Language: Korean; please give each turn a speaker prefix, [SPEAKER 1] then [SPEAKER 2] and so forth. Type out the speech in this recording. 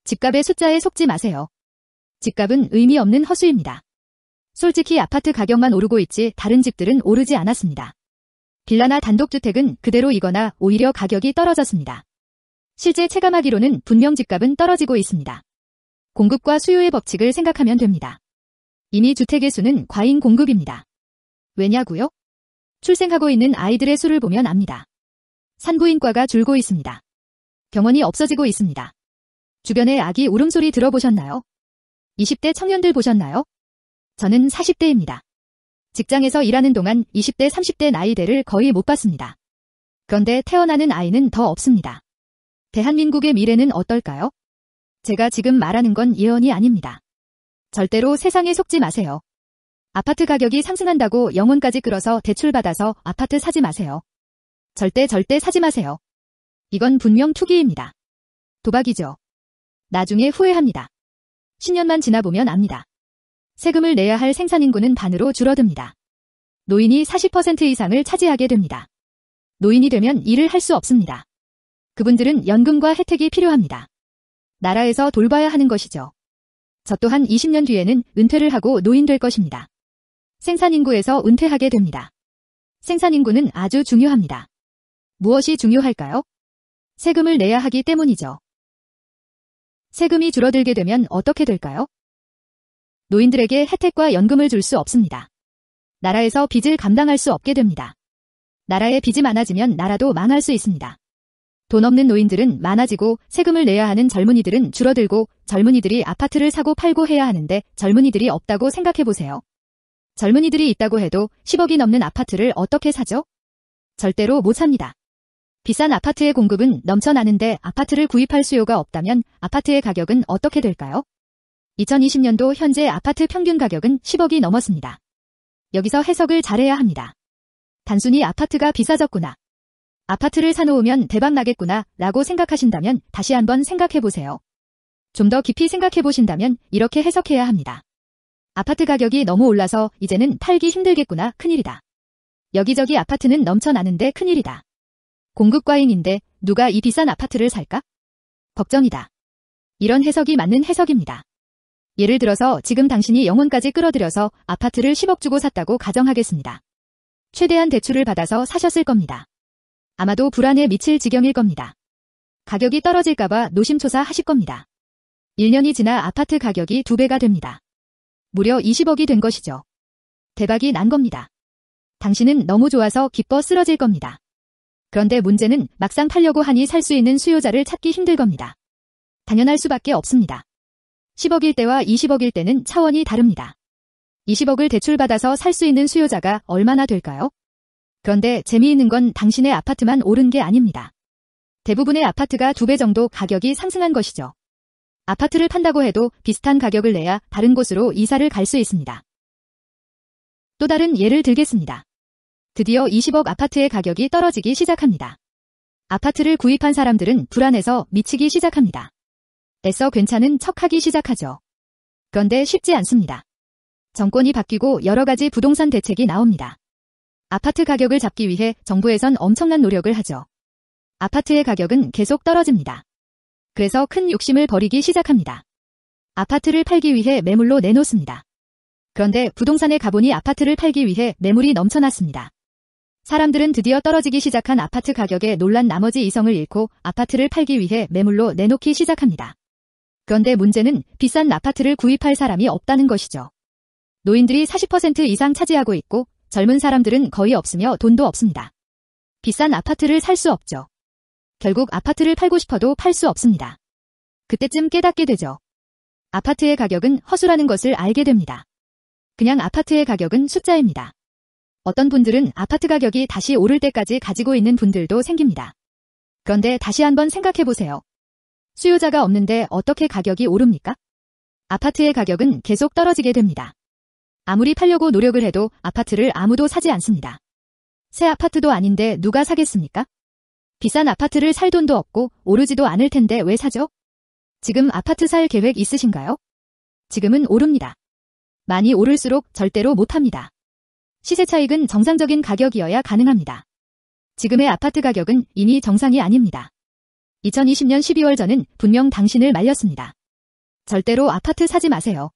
[SPEAKER 1] 집값의 숫자에 속지 마세요. 집값은 의미 없는 허수입니다. 솔직히 아파트 가격만 오르고 있지 다른 집들은 오르지 않았습니다. 빌라나 단독주택은 그대로이거나 오히려 가격이 떨어졌습니다. 실제 체감하기로는 분명 집값은 떨어지고 있습니다. 공급과 수요의 법칙을 생각하면 됩니다. 이미 주택의 수는 과잉 공급입니다. 왜냐고요? 출생하고 있는 아이들의 수를 보면 압니다. 산부인과가 줄고 있습니다. 병원이 없어지고 있습니다. 주변에 아기 울음소리 들어보셨나요? 20대 청년들 보셨나요? 저는 40대입니다. 직장에서 일하는 동안 20대, 30대 나이대를 거의 못 봤습니다. 그런데 태어나는 아이는 더 없습니다. 대한민국의 미래는 어떨까요? 제가 지금 말하는 건 예언이 아닙니다. 절대로 세상에 속지 마세요. 아파트 가격이 상승한다고 영혼까지 끌어서 대출받아서 아파트 사지 마세요. 절대 사지 마세요. 이건 분명 투기입니다. 도박이죠. 나중에 후회합니다. 10년만 지나보면 압니다. 세금을 내야 할 생산인구는 반으로 줄어듭니다. 노인이 40% 이상을 차지하게 됩니다. 노인이 되면 일을 할 수 없습니다. 그분들은 연금과 혜택이 필요합니다. 나라에서 돌봐야 하는 것이죠. 저 또한 20년 뒤에는 은퇴를 하고 노인 될 것입니다. 생산인구에서 은퇴하게 됩니다. 생산인구는 아주 중요합니다. 무엇이 중요할까요? 세금을 내야 하기 때문이죠. 세금이 줄어들게 되면 어떻게 될까요? 노인들에게 혜택과 연금을 줄 수 없습니다. 나라에서 빚을 감당할 수 없게 됩니다. 나라에 빚이 많아지면 나라도 망할 수 있습니다. 돈 없는 노인들은 많아지고 세금을 내야 하는 젊은이들은 줄어들고 젊은이들이 아파트를 사고 팔고 해야 하는데 젊은이들이 없다고 생각해보세요. 젊은이들이 있다고 해도 10억이 넘는 아파트를 어떻게 사죠? 절대로 못 삽니다. 비싼 아파트의 공급은 넘쳐나는데 아파트를 구입할 수요가 없다면 아파트의 가격은 어떻게 될까요? 2020년도 현재 아파트 평균 가격은 10억이 넘었습니다. 여기서 해석을 잘해야 합니다. 단순히 아파트가 비싸졌구나. 아파트를 사놓으면 대박 나겠구나 라고 생각하신다면 다시 한번 생각해보세요. 좀 더 깊이 생각해보신다면 이렇게 해석해야 합니다. 아파트 가격이 너무 올라서 이제는 팔기 힘들겠구나. 큰일이다. 여기저기 아파트는 넘쳐나는데 큰일이다. 공급 과잉인데 누가 이 비싼 아파트를 살까? 걱정이다. 이런 해석이 맞는 해석입니다. 예를 들어서 지금 당신이 영혼까지 끌어들여서 아파트를 10억 주고 샀다고 가정하겠습니다. 최대한 대출을 받아서 사셨을 겁니다. 아마도 불안에 미칠 지경일 겁니다. 가격이 떨어질까봐 노심초사 하실 겁니다. 1년이 지나 아파트 가격이 2배가 됩니다. 무려 20억이 된 것이죠. 대박이 난 겁니다. 당신은 너무 좋아서 기뻐 쓰러질 겁니다. 그런데 문제는 막상 팔려고 하니 살 수 있는 수요자를 찾기 힘들 겁니다. 당연할 수밖에 없습니다. 10억일 때와 20억일 때는 차원이 다릅니다. 20억을 대출받아서 살 수 있는 수요자가 얼마나 될까요? 그런데 재미있는 건 당신의 아파트만 오른 게 아닙니다. 대부분의 아파트가 2배 정도 가격이 상승한 것이죠. 아파트를 판다고 해도 비슷한 가격을 내야 다른 곳으로 이사를 갈 수 있습니다. 또 다른 예를 들겠습니다. 드디어 20억 아파트의 가격이 떨어지기 시작합니다. 아파트를 구입한 사람들은 불안해서 미치기 시작합니다. 애써 괜찮은 척하기 시작하죠. 그런데 쉽지 않습니다. 정권이 바뀌고 여러 가지 부동산 대책이 나옵니다. 아파트 가격을 잡기 위해 정부에선 엄청난 노력을 하죠. 아파트의 가격은 계속 떨어집니다. 그래서 큰 욕심을 버리기 시작합니다. 아파트를 팔기 위해 매물로 내놓습니다. 그런데 부동산에 가보니 아파트를 팔기 위해 매물이 넘쳐났습니다. 사람들은 드디어 떨어지기 시작한 아파트 가격에 놀란 나머지 이성을 잃고 아파트를 팔기 위해 매물로 내놓기 시작합니다. 그런데 문제는 비싼 아파트를 구입할 사람이 없다는 것이죠. 노인들이 40% 이상 차지하고 있고 젊은 사람들은 거의 없으며 돈도 없습니다. 비싼 아파트를 살 수 없죠. 결국 아파트를 팔고 싶어도 팔 수 없습니다. 그때쯤 깨닫게 되죠. 아파트의 가격은 허수라는 것을 알게 됩니다. 그냥 아파트의 가격은 숫자입니다. 어떤 분들은 아파트 가격이 다시 오를 때까지 가지고 있는 분들도 생깁니다. 그런데 다시 한번 생각해보세요. 수요자가 없는데 어떻게 가격이 오릅니까? 아파트의 가격은 계속 떨어지게 됩니다. 아무리 팔려고 노력을 해도 아파트를 아무도 사지 않습니다. 새 아파트도 아닌데 누가 사겠습니까? 비싼 아파트를 살 돈도 없고 오르지도 않을 텐데 왜 사죠? 지금 아파트 살 계획 있으신가요? 지금은 오릅니다. 많이 오를수록 절대로 못합니다. 시세 차익은 정상적인 가격이어야 가능합니다. 지금의 아파트 가격은 이미 정상이 아닙니다. 2020년 12월 저는 분명 당신을 말렸습니다. 절대로 아파트 사지 마세요.